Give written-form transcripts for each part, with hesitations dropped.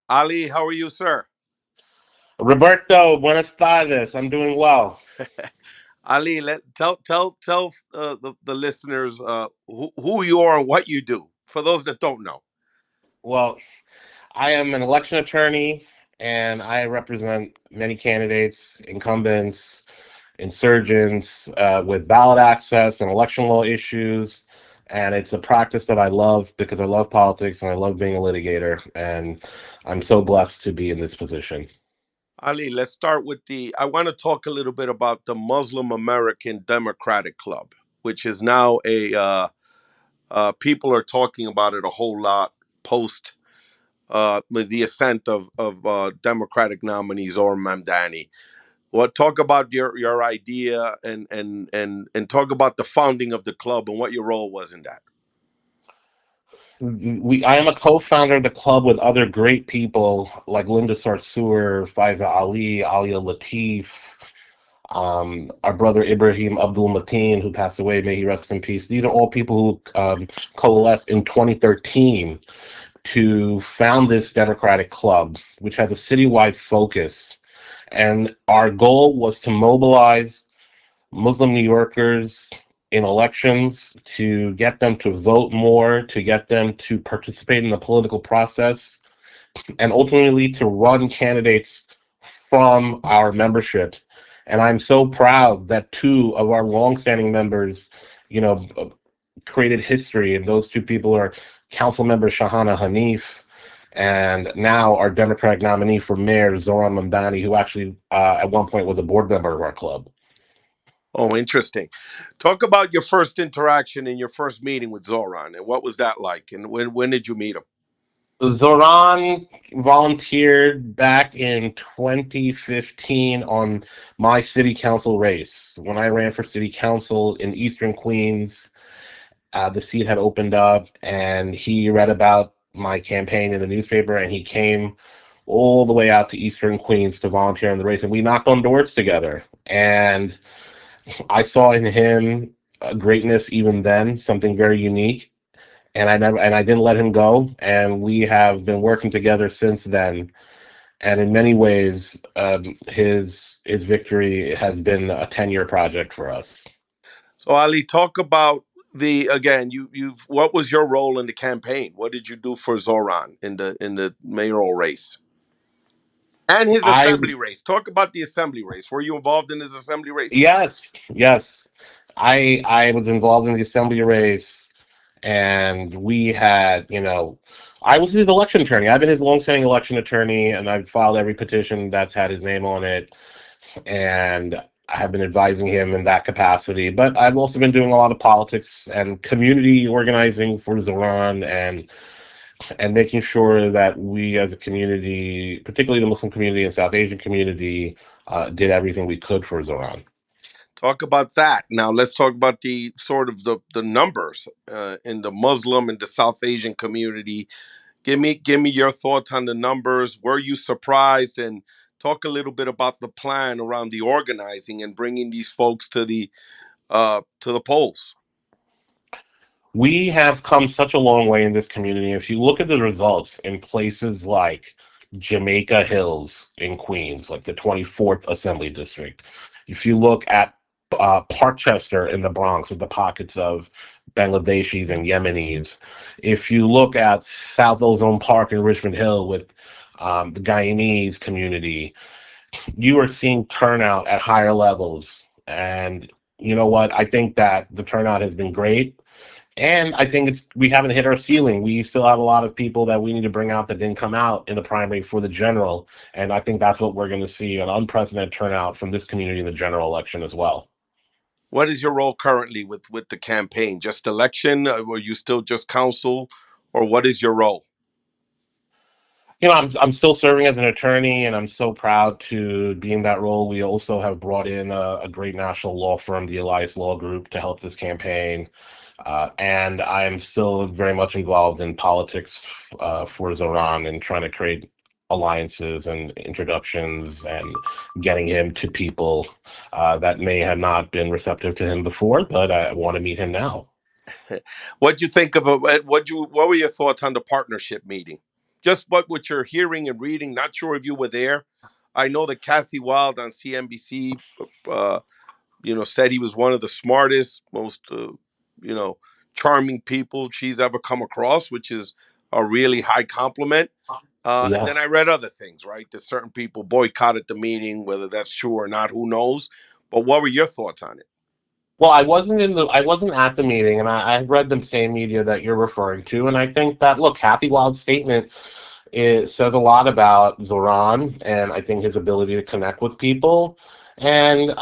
Ali, how are you, sir? Roberto, buenas tardes. I'm doing well. Ali, tell the listeners who you are and what you do. For those that don't know. Well, I am an election attorney and I represent many candidates, incumbents, insurgents with ballot access and election law issues. And it's a practice that I love because I love politics and I love being a litigator. And I'm so blessed to be in this position. Ali, let's start with the. I want to talk a little bit about the Muslim American Democratic Club, which is now people are talking about it a whole lot post with the ascent of Democratic nominee Zohran Mamdani. Well, talk about your idea and talk about the founding of the club and what your role was in that. I am a co-founder of the club with other great people like Linda Sarsour, Faiza Ali, Alia Latif, our brother Ibrahim Abdul Mateen, who passed away, may he rest in peace. These are all people who coalesced in 2013 to found this Democratic Club, which has a citywide focus. And our goal was to mobilize Muslim New Yorkers in elections, to get them to vote more, to get them to participate in the political process, and ultimately to run candidates from our membership. And I'm so proud that two of our longstanding members, you know, created history, and those two people are Council Member Shahana Hanif and now our Democratic nominee for mayor, Zohran Mamdani, who actually at one point was a board member of our club. Oh, interesting. Talk about your first interaction and your first meeting with Zoran, and what was that like? And when did you meet him? Zoran volunteered back in 2015 on my city council race. When I ran for city council in Eastern Queens, the seat had opened up, and he read about my campaign in the newspaper, and he came all the way out to Eastern Queens to volunteer in the race, and we knocked on doors together. And I saw in him a greatness even then, something very unique, and I didn't let him go, and we have been working together since then. And in many ways, his victory has been a 10-year project for us. So Ali, talk about the again. You've what was your role in the campaign? What did you do for Zoran in the mayoral race and his I assembly race? Talk about the assembly race. Were you involved in his assembly race? yes, I was involved in the assembly race, and we had, I was his election attorney. I've been his longstanding election attorney, and I've filed every petition that's had his name on it, and I have been advising him in that capacity. But I've also been doing a lot of politics and community organizing for Zoran, and making sure that we as a community, particularly the Muslim community and South Asian community, did everything we could for Zoran. Talk about that. Now let's talk about the sort of the numbers in the Muslim and the South Asian community. Give me your thoughts on the numbers. Were you surprised? And talk a little bit about the plan around the organizing and bringing these folks to the polls. We have come such a long way in this community. If you look at the results in places like Jamaica Hills in Queens, like the 24th Assembly District, if you look at Parkchester in the Bronx with the pockets of Bangladeshis and Yemenis, if you look at South Ozone Park in Richmond Hill with the Guyanese community, you are seeing turnout at higher levels. And you know what? I think that the turnout has been great. And I think we haven't hit our ceiling. We still have a lot of people that we need to bring out that didn't come out in the primary for the general. And I think that's what we're going to see, an unprecedented turnout from this community in the general election as well. What is your role currently with the campaign? Just election? Or you still just counsel? Or what is your role? I'm still serving as an attorney, and I'm so proud to be in that role. We also have brought in a great national law firm, the Elias Law Group, to help this campaign. And I'm still very much involved in politics for Zoran and trying to create alliances and introductions and getting him to people that may have not been receptive to him before, but I want to meet him now. What do you think of it? What were your thoughts on the partnership meeting? just what you're hearing and reading. Not sure if you were there. I know that Kathy Wild on CNBC, uh, said he was one of the smartest, most, you know, charming people she's ever come across, which is a really high compliment. And Yeah. then I read other things, right? That certain people boycotted the meeting, whether that's true or not, who knows? But what were your thoughts on it? Well, I wasn't at the meeting, and I read the same media that you're referring to, and I think that look, Kathy Wild's statement says a lot about Zoran, and I think his ability to connect with people. And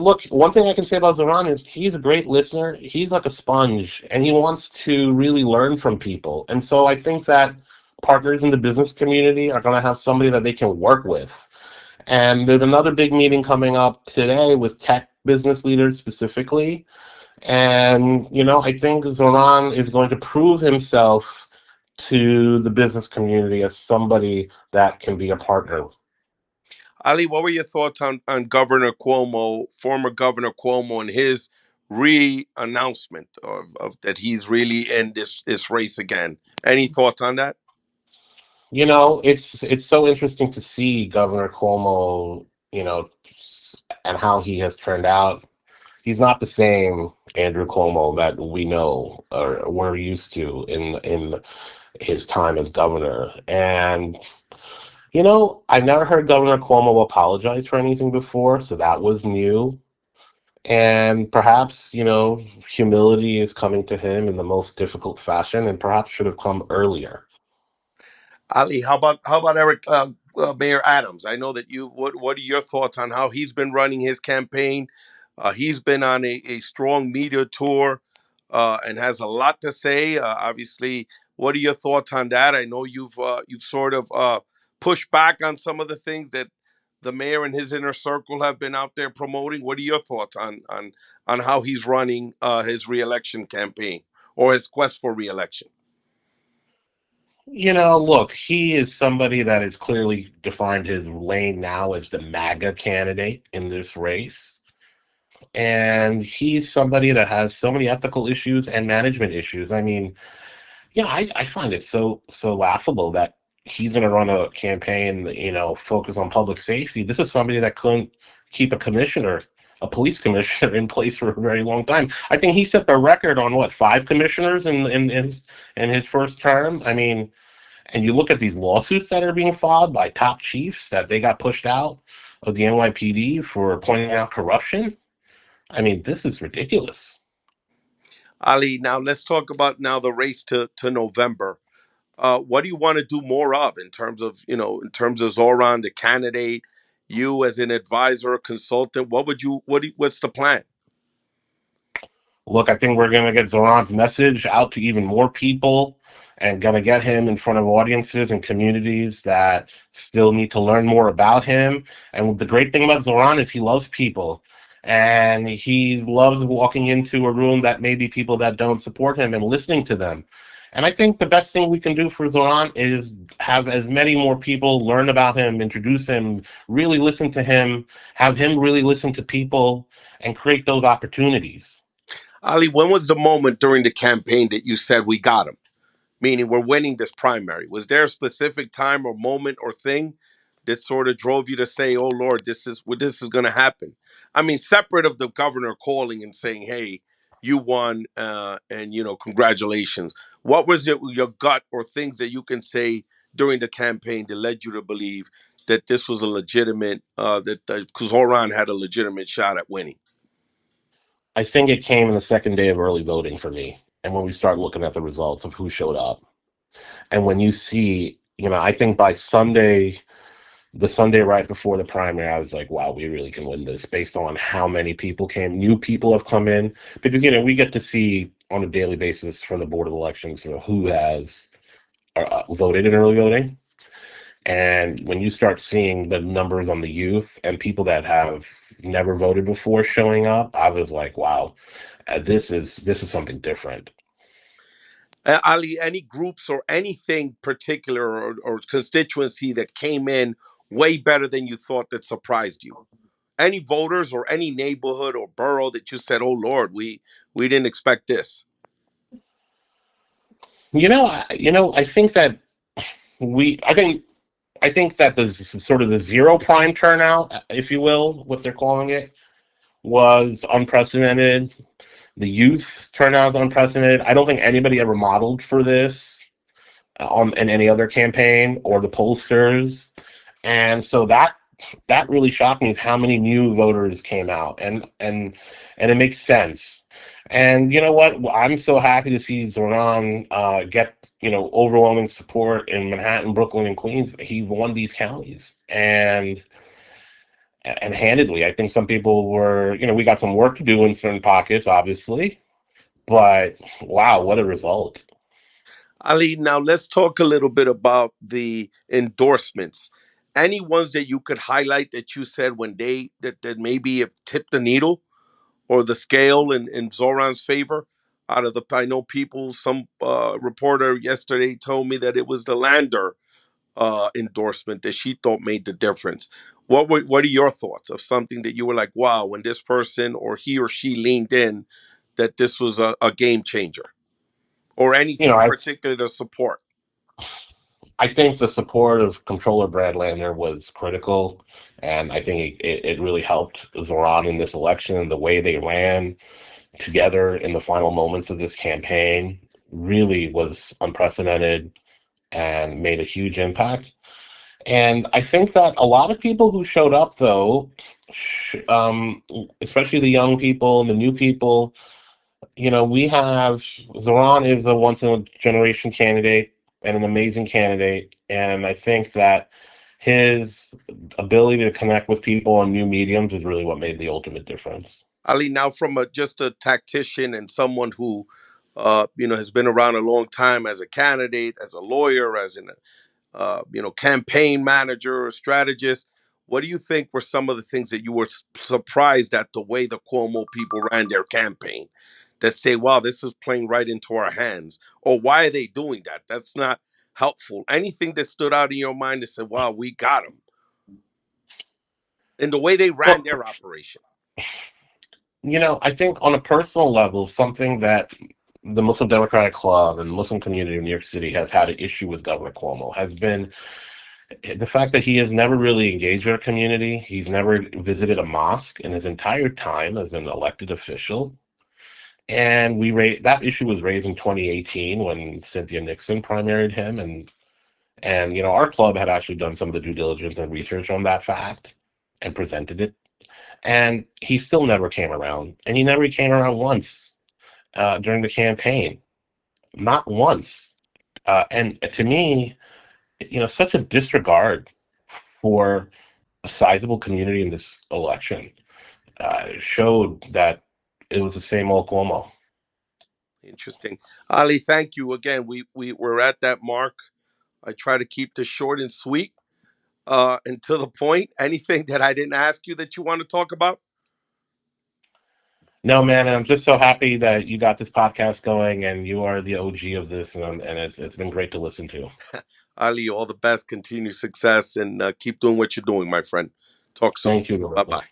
look, one thing I can say about Zoran is he's a great listener. He's like a sponge, and he wants to really learn from people. And so I think that partners in the business community are going to have somebody that they can work with. And there's another big meeting coming up today with tech business leaders specifically. And, I think Zoran is going to prove himself to the business community as somebody that can be a partner. Ali, what were your thoughts on Governor Cuomo, former Governor Cuomo, and his re-announcement of that he's really in this race again? Any thoughts on that? It's so interesting to see Governor Cuomo, and how he has turned out. He's not the same Andrew Cuomo that we know or we're used to in his time as governor. And I never heard Governor Cuomo apologize for anything before, so that was new. And perhaps, humility is coming to him in the most difficult fashion and perhaps should have come earlier. Ali, how about Eric Mayor Adams? I know that you. What are your thoughts on how he's been running his campaign? He's been on a strong media tour and has a lot to say. Obviously, what are your thoughts on that? I know you've sort of pushed back on some of the things that the mayor and his inner circle have been out there promoting. What are your thoughts on how he's running his reelection campaign or his quest for reelection? Look, he is somebody that has clearly defined his lane now as the MAGA candidate in this race. And he's somebody that has so many ethical issues and management issues. I mean, I find it so laughable that he's going to run a campaign, focus on public safety. This is somebody that couldn't keep a police commissioner, in place for a very long time. I think he set the record on what, five commissioners in his first term. I mean, and you look at these lawsuits that are being filed by top chiefs that they got pushed out of the NYPD for pointing out corruption. I mean, this is ridiculous. Ali, now let's talk about now the race to November. What do you want to do more of in terms of Zoran, the candidate, you as an advisor, consultant? What's the plan? Look, I think we're going to get Zoran's message out to even more people and going to get him in front of audiences and communities that still need to learn more about him. And the great thing about Zoran is he loves people. And he loves walking into a room that maybe people that don't support him and listening to them. And I think the best thing we can do for Zoran is have as many more people learn about him, introduce him, really listen to him, have him really listen to people, and create those opportunities. Ali, when was the moment during the campaign that you said we got him? Meaning we're winning this primary. Was there a specific time or moment or thing that sort of drove you to say, "Oh Lord, this is going to happen"? I mean, separate of the governor calling and saying, "Hey, you won," and congratulations. What was your gut or things that you can say during the campaign that led you to believe that this was a legitimate that Zoran had a legitimate shot at winning? I think it came in the second day of early voting for me. And when we start looking at the results of who showed up. And when you see, I think by Sunday, the Sunday right before the primary, I was like, wow, we really can win this based on how many people came. New people have come in. Because, we get to see on a daily basis from the Board of Elections, who has voted in early voting. And when you start seeing the numbers on the youth and people that have never voted before showing up, I was like, wow, this is something different. Ali, any groups or anything particular or constituency that came in way better than you thought that surprised you? Any voters or any neighborhood or borough that you said, "Oh Lord, we didn't expect this." I think that. I think that the sort of the zero prime turnout, if you will, what they're calling it, was unprecedented. The youth turnout is unprecedented. I don't think anybody ever modeled for this on in any other campaign or the pollsters, and so that really shocked me is how many new voters came out, and it makes sense. And you know what? I'm so happy to see Zoran get overwhelming support in Manhattan, Brooklyn, and Queens. He won these counties, and handedly. I think some people were, we got some work to do in certain pockets, obviously, but wow, what a result! Ali, now let's talk a little bit about the endorsements. Any ones that you could highlight that you said when that maybe have tipped the needle or the scale in Zoran's favor? Out of the, I know people, some reporter yesterday told me that it was the Lander endorsement that she thought made the difference. What are your thoughts of something that you were like, wow, when this person or he or she leaned in, that this was a game changer, or You anything know, I particular to support? I think the support of Controller Brad Lander was critical, and I think it really helped Zoran in this election. The way they ran together in the final moments of this campaign really was unprecedented and made a huge impact. And I think that a lot of people who showed up, though, especially the young people and the new people, we have Zoran is a once in a generation candidate and an amazing candidate. And I think that his ability to connect with people on new mediums is really what made the ultimate difference. Ali, now from just a tactician and someone who, has been around a long time as a candidate, as a lawyer, as an campaign manager or strategist. What do you think were some of the things that you were surprised at the way the Cuomo people ran their campaign? That say, wow, this is playing right into our hands. Or why are they doing that? That's not helpful. Anything that stood out in your mind that said, wow, we got them. In the way they ran Well, their operation. I think on a personal level, something that the Muslim Democratic Club and the Muslim community in New York City has had an issue with Governor Cuomo has been the fact that he has never really engaged with our community. He's never visited a mosque in his entire time as an elected official. And that issue was raised in 2018 when Cynthia Nixon primaried him, and our club had actually done some of the due diligence and research on that fact and presented it. And he still never came around, and he never came around once during the campaign, not once. And to me, such a disregard for a sizable community in this election showed that it was the same old Cuomo. Interesting. Ali, thank you again. We're at that mark. I try to keep this short and sweet and to the point. Anything that I didn't ask you that you want to talk about? No, man, and I'm just so happy that you got this podcast going, and you are the OG of this, and it's been great to listen to. Ali, all the best, continued success, and keep doing what you're doing, my friend. Talk soon. Thank you, Bye Roberto. bye.